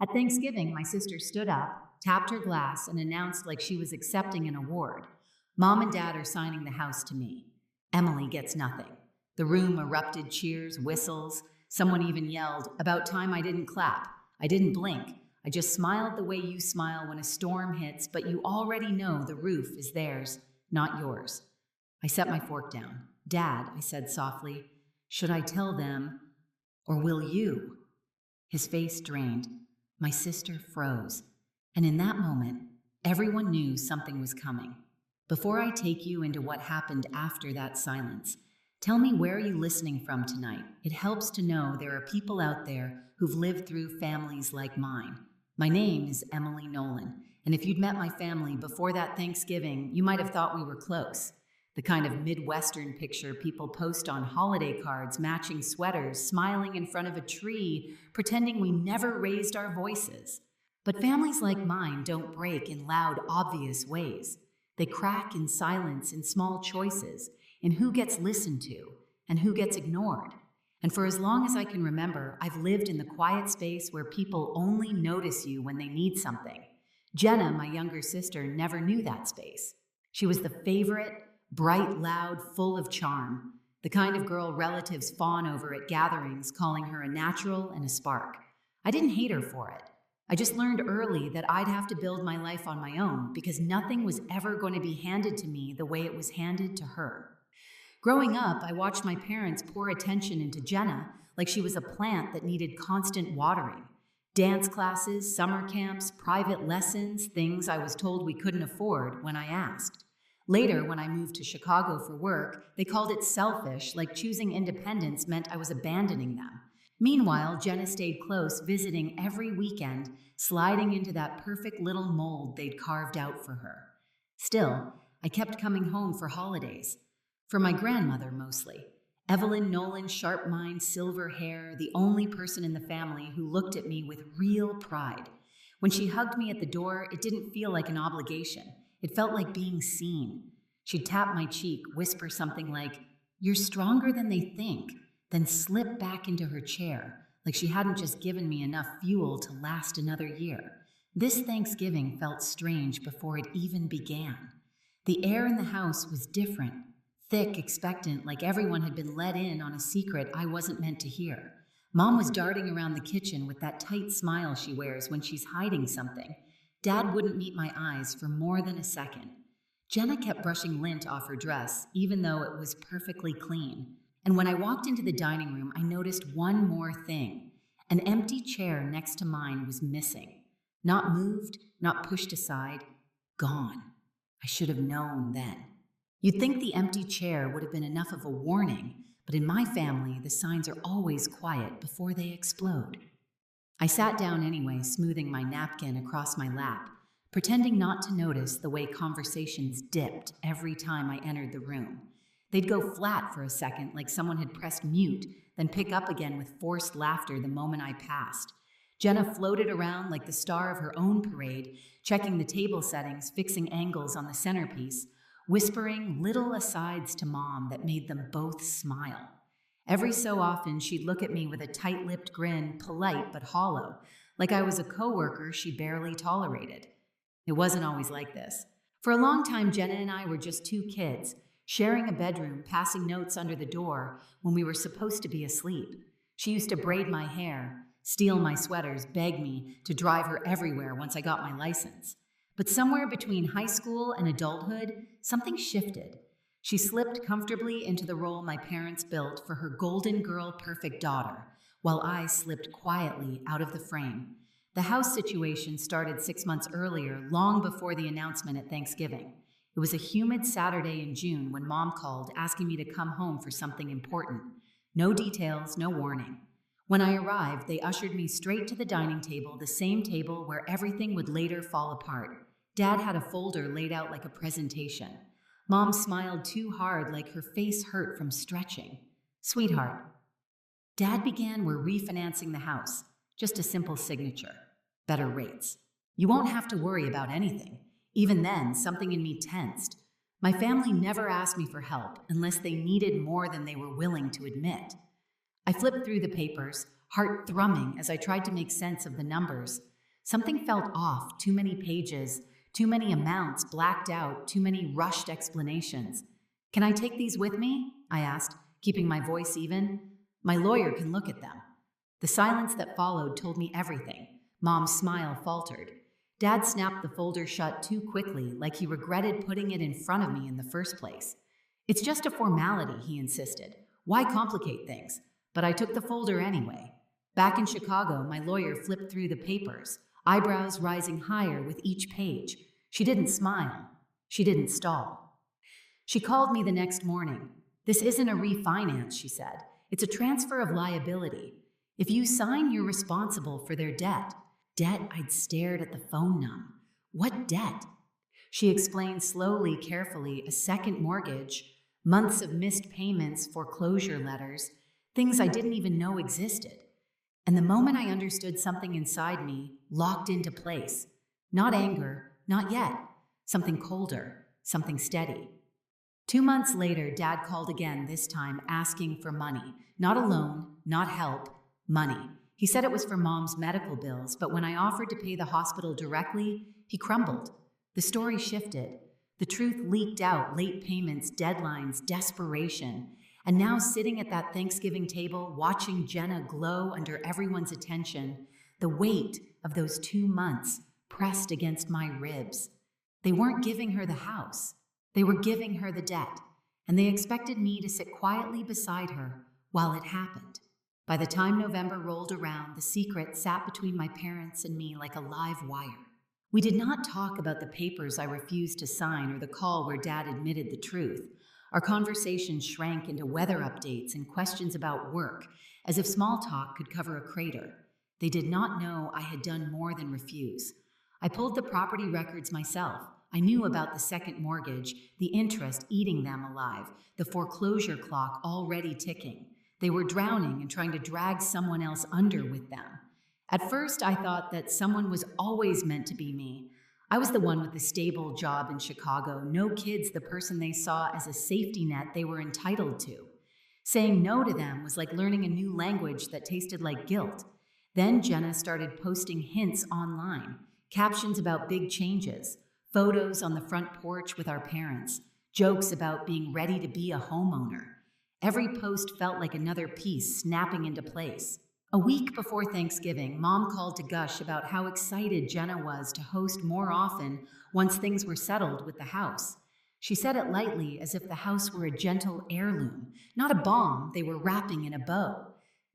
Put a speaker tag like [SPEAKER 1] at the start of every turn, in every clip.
[SPEAKER 1] At Thanksgiving, my sister stood up, tapped her glass, and announced like she was accepting an award. Mom and Dad are signing the house to me. Emily gets nothing. The room erupted cheers, whistles. Someone even yelled, "About time I didn't clap." I didn't blink. I just smiled the way you smile when a storm hits, but you already know the roof is theirs, not yours. I set my fork down. "Dad," I said softly, "should I tell them, or will you?" His face drained. My sister froze. And in that moment, everyone knew something was coming. Before I take you into what happened after that silence, tell me, where are you listening from tonight? It helps to know there are people out there who've lived through families like mine. My name is Emily Nolan, and if you'd met my family before that Thanksgiving, you might have thought we were close. The kind of Midwestern picture people post on holiday cards, matching sweaters, smiling in front of a tree, pretending we never raised our voices. But families like mine don't break in loud, obvious ways. They crack in silence, in small choices, in who gets listened to and who gets ignored. And for as long as I can remember, I've lived in the quiet space where people only notice you when they need something. Jenna, my younger sister, never knew that space. She was the favorite, bright, loud, full of charm, the kind of girl relatives fawn over at gatherings, calling her a natural and a spark. I didn't hate her for it. I just learned early that I'd have to build my life on my own because nothing was ever going to be handed to me the way it was handed to her. Growing up, I watched my parents pour attention into Jenna like she was a plant that needed constant watering. Dance classes, summer camps, private lessons, things I was told we couldn't afford when I asked. Later, when I moved to Chicago for work, they called it selfish, like choosing independence meant I was abandoning them. Meanwhile, Jenna stayed close, visiting every weekend, sliding into that perfect little mold they'd carved out for her. Still, I kept coming home for holidays. For my grandmother, mostly. Evelyn Nolan, sharp mind, silver hair, the only person in the family who looked at me with real pride. When she hugged me at the door, it didn't feel like an obligation. It felt like being seen. She'd tap my cheek, whisper something like, "You're stronger than they think," then slip back into her chair, like she hadn't just given me enough fuel to last another year. This Thanksgiving felt strange before it even began. The air in the house was different, thick, expectant, like everyone had been let in on a secret I wasn't meant to hear. Mom was darting around the kitchen with that tight smile she wears when she's hiding something. Dad wouldn't meet my eyes for more than a second. Jenna kept brushing lint off her dress, even though it was perfectly clean. And when I walked into the dining room, I noticed one more thing. An empty chair next to mine was missing. Not moved, not pushed aside, gone. I should have known then. You'd think the empty chair would have been enough of a warning, but in my family, the signs are always quiet before they explode. I sat down anyway, smoothing my napkin across my lap, pretending not to notice the way conversations dipped every time I entered the room. They'd go flat for a second, like someone had pressed mute, then pick up again with forced laughter the moment I passed. Jenna floated around like the star of her own parade, checking the table settings, fixing angles on the centerpiece, whispering little asides to Mom that made them both smile. Every so often, she'd look at me with a tight-lipped grin, polite but hollow, like I was a coworker she barely tolerated. It wasn't always like this. For a long time, Jenna and I were just two kids, sharing a bedroom, passing notes under the door when we were supposed to be asleep. She used to braid my hair, steal my sweaters, beg me to drive her everywhere once I got my license. But somewhere between high school and adulthood, something shifted. She slipped comfortably into the role my parents built for her golden girl perfect daughter, while I slipped quietly out of the frame. The house situation started 6 months earlier, long before the announcement at Thanksgiving. It was a humid Saturday in June when Mom called, asking me to come home for something important. No details, no warning. When I arrived, they ushered me straight to the dining table, the same table where everything would later fall apart. Dad had a folder laid out like a presentation. Mom smiled too hard, like her face hurt from stretching. "Sweetheart." Dad began, "We're refinancing the house. Just a simple signature. Better rates. You won't have to worry about anything." Even then, something in me tensed. My family never asked me for help unless they needed more than they were willing to admit. I flipped through the papers, heart thrumming as I tried to make sense of the numbers. Something felt off, too many pages, too many amounts blacked out, too many rushed explanations. Can I take these with me? I asked, keeping my voice even. My lawyer can look at them. The silence that followed told me everything. Mom's smile faltered. Dad snapped the folder shut too quickly, like he regretted putting it in front of me in the first place. It's just a formality, he insisted. Why complicate things? But I took the folder anyway. Back in Chicago, my lawyer flipped through the papers, eyebrows rising higher with each page. She didn't smile. She didn't stall. She called me the next morning. This isn't a refinance, she said. It's a transfer of liability. If you sign, you're responsible for their debt. Debt? I'd stared at the phone numb. What debt? She explained slowly, carefully, a second mortgage, months of missed payments, foreclosure letters, things I didn't even know existed. And the moment I understood, something inside me locked into place. Not anger, not yet. Something colder, something steady. 2 months later, Dad called again, this time asking for money. Not a loan, not help, money. He said it was for Mom's medical bills, but when I offered to pay the hospital directly, he crumbled. The story shifted. The truth leaked out, late payments, deadlines, desperation. And now, sitting at that Thanksgiving table, watching Jenna glow under everyone's attention, the weight of those 2 months pressed against my ribs. They weren't giving her the house. They were giving her the debt, and they expected me to sit quietly beside her while it happened. By the time November rolled around, the secret sat between my parents and me like a live wire. We did not talk about the papers I refused to sign or the call where Dad admitted the truth. Our conversations shrank into weather updates and questions about work, as if small talk could cover a crater. They did not know I had done more than refuse. I pulled the property records myself. I knew about the second mortgage, the interest eating them alive, the foreclosure clock already ticking. They were drowning and trying to drag someone else under with them. At first, I thought that someone was always meant to be me. I was the one with the stable job in Chicago, no kids, the person they saw as a safety net they were entitled to. Saying no to them was like learning a new language that tasted like guilt. Then Jenna started posting hints online, captions about big changes, photos on the front porch with our parents, jokes about being ready to be a homeowner. Every post felt like another piece snapping into place. A week before Thanksgiving, Mom called to gush about how excited Jenna was to host more often once things were settled with the house. She said it lightly, as if the house were a gentle heirloom, not a bomb they were wrapping in a bow.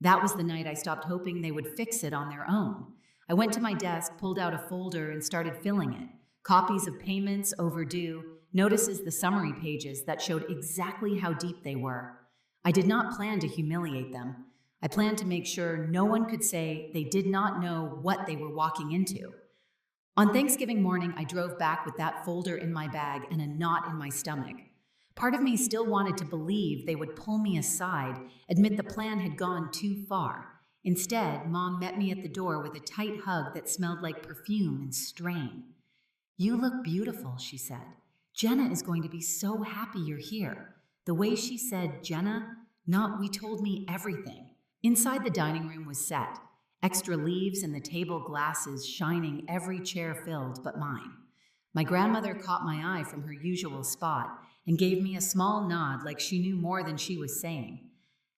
[SPEAKER 1] That was the night I stopped hoping they would fix it on their own. I went to my desk, pulled out a folder, and started filling it. Copies of payments overdue, notices the summary pages that showed exactly how deep they were. I did not plan to humiliate them. I planned to make sure no one could say they did not know what they were walking into. On Thanksgiving morning, I drove back with that folder in my bag and a knot in my stomach. Part of me still wanted to believe they would pull me aside, admit the plan had gone too far. Instead, Mom met me at the door with a tight hug that smelled like perfume and strain. "You look beautiful," she said. "Jenna is going to be so happy you're here." The way she said Jenna, not we, told me everything. Inside, the dining room was set, extra leaves and the table glasses shining, every chair filled but mine. My grandmother caught my eye from her usual spot and gave me a small nod like she knew more than she was saying.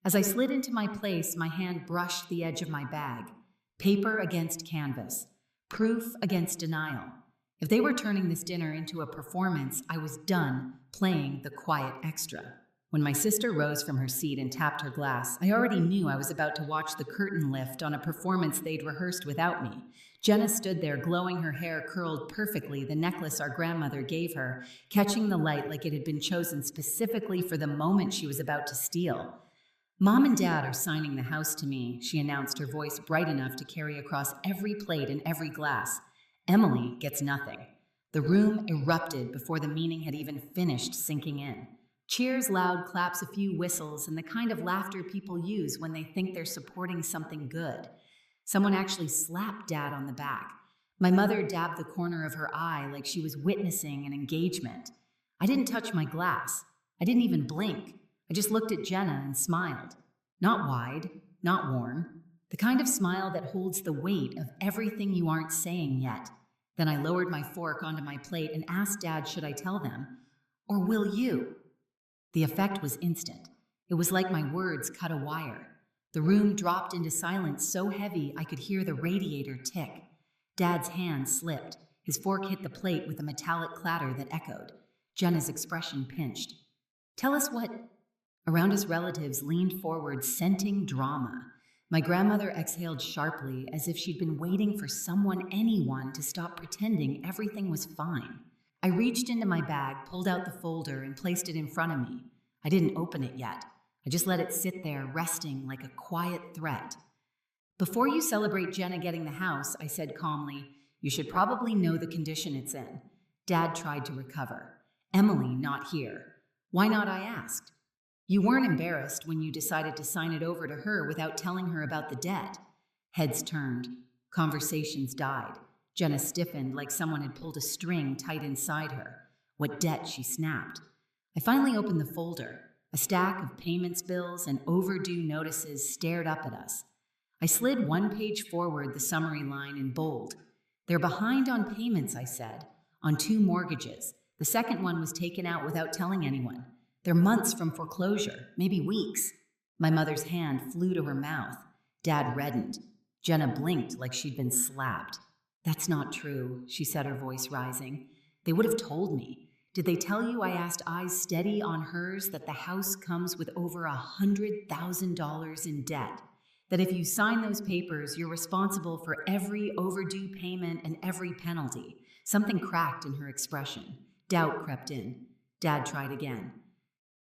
[SPEAKER 1] As I slid into my place, my hand brushed the edge of my bag. Paper against canvas. Proof against denial. If they were turning this dinner into a performance, I was done playing the quiet extra. When my sister rose from her seat and tapped her glass, I already knew I was about to watch the curtain lift on a performance they'd rehearsed without me. Jenna stood there, glowing, her hair curled perfectly, the necklace our grandmother gave her, catching the light like it had been chosen specifically for the moment she was about to steal. "Mom and Dad are signing the house to me," she announced, her voice bright enough to carry across every plate and every glass. "Emily gets nothing." The room erupted before the meaning had even finished sinking in. Cheers, loud claps, a few whistles, and the kind of laughter people use when they think they're supporting something good. Someone actually slapped Dad on the back. My mother dabbed the corner of her eye like she was witnessing an engagement. I didn't touch my glass. I didn't even blink. I just looked at Jenna and smiled. Not wide, not warm, The kind of smile that holds the weight of everything you aren't saying yet. Then I lowered my fork onto my plate and asked Dad, should I tell them? Or will you? The effect was instant. It was like my words cut a wire. The room dropped into silence so heavy I could hear the radiator tick. Dad's hand slipped. His fork hit the plate with a metallic clatter that echoed. Jenna's expression pinched. Tell us what? Around us, relatives leaned forward, scenting drama. My grandmother exhaled sharply, as if she'd been waiting for anyone, to stop pretending everything was fine. I reached into my bag, pulled out the folder, and placed it in front of me. I didn't open it yet. I just let it sit there, resting like a quiet threat. Before you celebrate Jenna getting the house, I said calmly, you should probably know the condition it's in. Dad tried to recover. Emily, not here. Why not, I asked. You weren't embarrassed when you decided to sign it over to her without telling her about the debt. Heads turned. Conversations died. Jenna stiffened like someone had pulled a string tight inside her. What debt, she snapped. I finally opened the folder. A stack of payments bills and overdue notices stared up at us. I slid one page forward, the summary line in bold. They're behind on payments, I said, on 2 mortgages. The second one was taken out without telling anyone. They're months from foreclosure, maybe weeks. My mother's hand flew to her mouth. Dad reddened. Jenna blinked like she'd been slapped. That's not true, she said, her voice rising. They would have told me. Did they tell you, I asked, eyes steady on hers, that the house comes with over $100,000 in debt? That if you sign those papers, you're responsible for every overdue payment and every penalty? Something cracked in her expression. Doubt crept in. Dad tried again.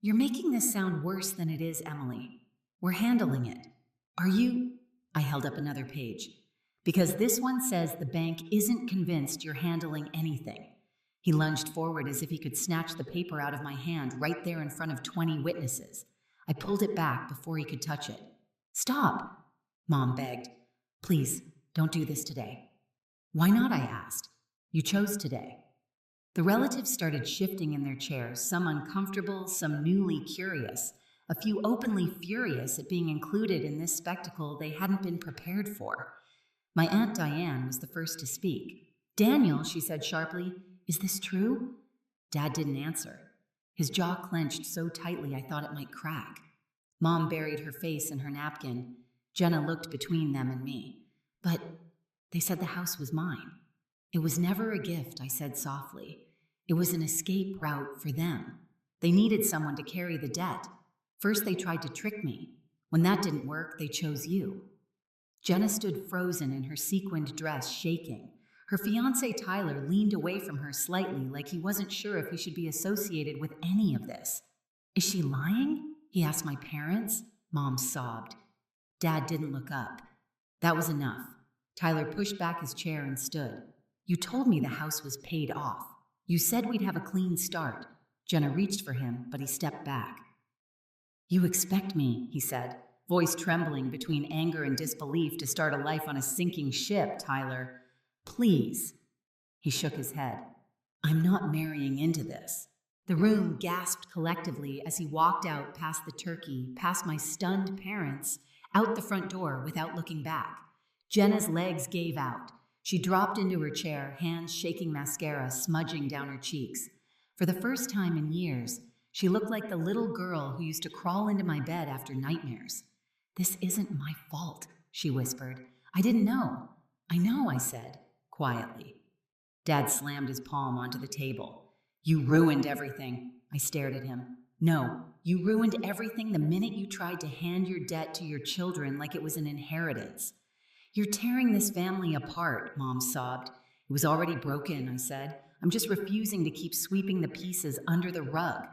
[SPEAKER 1] You're making this sound worse than it is, Emily. We're handling it. Are you? I held up another page. Because this one says the bank isn't convinced you're handling anything. He lunged forward as if he could snatch the paper out of my hand right there in front of 20 witnesses. I pulled it back before he could touch it. Stop, Mom begged. Please, don't do this today. Why not, I asked. You chose today. The relatives started shifting in their chairs, some uncomfortable, some newly curious, a few openly furious at being included in this spectacle they hadn't been prepared for. My Aunt Diane was the first to speak. Daniel, she said sharply, is this true? Dad didn't answer. His jaw clenched so tightly I thought it might crack. Mom buried her face in her napkin. Jenna looked between them and me. But they said the house was mine. It was never a gift, I said softly. It was an escape route for them. They needed someone to carry the debt. First, they tried to trick me. When that didn't work, they chose you. Jenna stood frozen in her sequined dress, shaking. Her fiancé Tyler leaned away from her slightly, like he wasn't sure if he should be associated with any of this. Is she lying? He asked my parents. Mom sobbed. Dad didn't look up. That was enough. Tyler pushed back his chair and stood. You told me the house was paid off. You said we'd have a clean start. Jenna reached for him, but he stepped back. You expect me, he said, voice trembling between anger and disbelief, to start a life on a sinking ship, Tyler. Please. He shook his head. I'm not marrying into this. The room gasped collectively as he walked out past the turkey, past my stunned parents, out the front door without looking back. Jenna's legs gave out. She dropped into her chair, hands shaking mascara smudging down her cheeks. For the first time in years, she looked like the little girl who used to crawl into my bed after nightmares. This isn't my fault, she whispered. I didn't know. I know, I said, quietly. Dad slammed his palm onto the table. You ruined everything. I stared at him. No, you ruined everything the minute you tried to hand your debt to your children like it was an inheritance. You're tearing this family apart, Mom sobbed. It was already broken, I said. I'm just refusing to keep sweeping the pieces under the rug.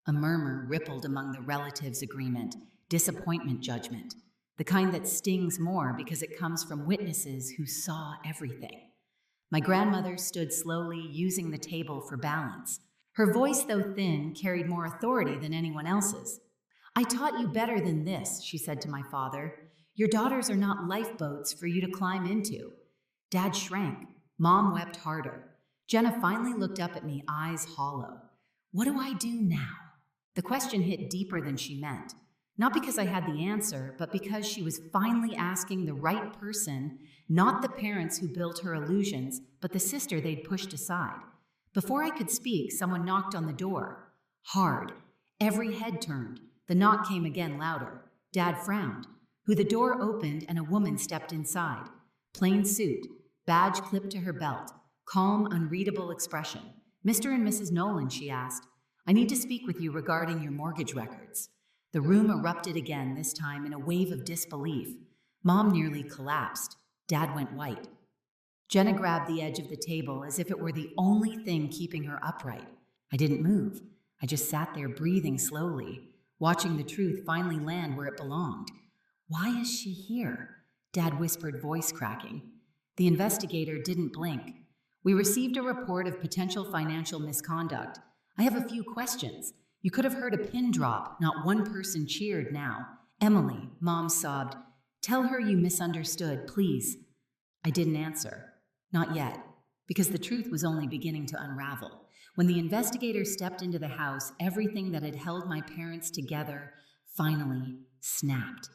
[SPEAKER 1] A murmur rippled among the relatives' agreement, disappointment judgment, the kind that stings more because it comes from witnesses who saw everything. My grandmother stood slowly, using the table for balance. Her voice, though thin, carried more authority than anyone else's. I taught you better than this, she said to my father. Your daughters are not lifeboats for you to climb into. Dad shrank. Mom wept harder. Jenna finally looked up at me, eyes hollow. What do I do now? The question hit deeper than she meant. Not because I had the answer, but because she was finally asking the right person, not the parents who built her illusions, but the sister they'd pushed aside. Before I could speak, someone knocked on the door. Hard. Every head turned. The knock came again louder. Dad frowned. Who the door opened and a woman stepped inside. Plain suit, badge clipped to her belt, calm, unreadable expression. Mr. and Mrs. Nolan, she asked. I need to speak with you regarding your mortgage records. The room erupted again, this time in a wave of disbelief. Mom nearly collapsed. Dad went white. Jenna grabbed the edge of the table as if it were the only thing keeping her upright. I didn't move. I just sat there breathing slowly, watching the truth finally land where it belonged. Why is she here? Dad whispered, voice cracking. The investigator didn't blink. We received a report of potential financial misconduct. I have a few questions. You could have heard a pin drop. Not one person cheered now. Emily, Mom sobbed. Tell her you misunderstood, please. I didn't answer. Not yet, because the truth was only beginning to unravel. When the investigator stepped into the house, everything that had held my parents together finally snapped.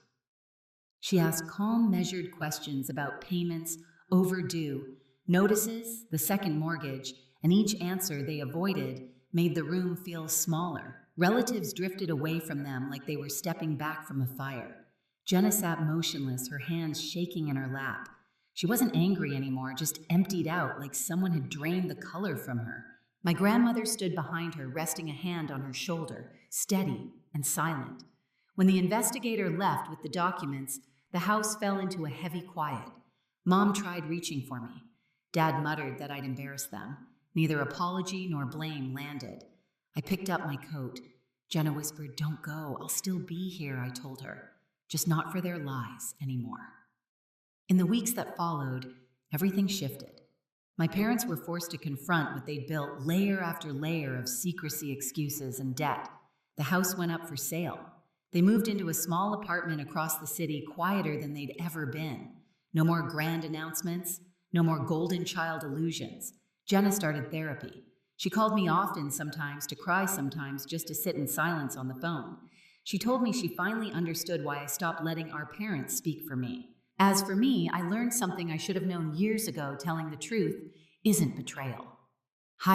[SPEAKER 1] She asked calm, measured questions about payments, overdue, notices, the second mortgage, and each answer they avoided made the room feel smaller. Relatives drifted away from them like they were stepping back from a fire. Jenna sat motionless, her hands shaking in her lap. She wasn't angry anymore, just emptied out like someone had drained the color from her. My grandmother stood behind her, resting a hand on her shoulder, steady and silent. When the investigator left with the documents, the house fell into a heavy quiet. Mom tried reaching for me. Dad muttered that I'd embarrassed them. Neither apology nor blame landed. I picked up my coat. Jenna whispered, "Don't go. I'll still be here," I told her. Just not for their lies anymore. In the weeks that followed, everything shifted. My parents were forced to confront what they'd built layer after layer of secrecy, excuses, and debt. The house went up for sale. They moved into a small apartment across the city, quieter than they'd ever been. No more grand announcements, no more golden child illusions. Jenna started therapy. She called me often, sometimes to cry, sometimes just to sit in silence on the phone. She told me she finally understood why I stopped letting our parents speak for me. As for me, I learned something I should have known years ago: telling the truth isn't betrayal.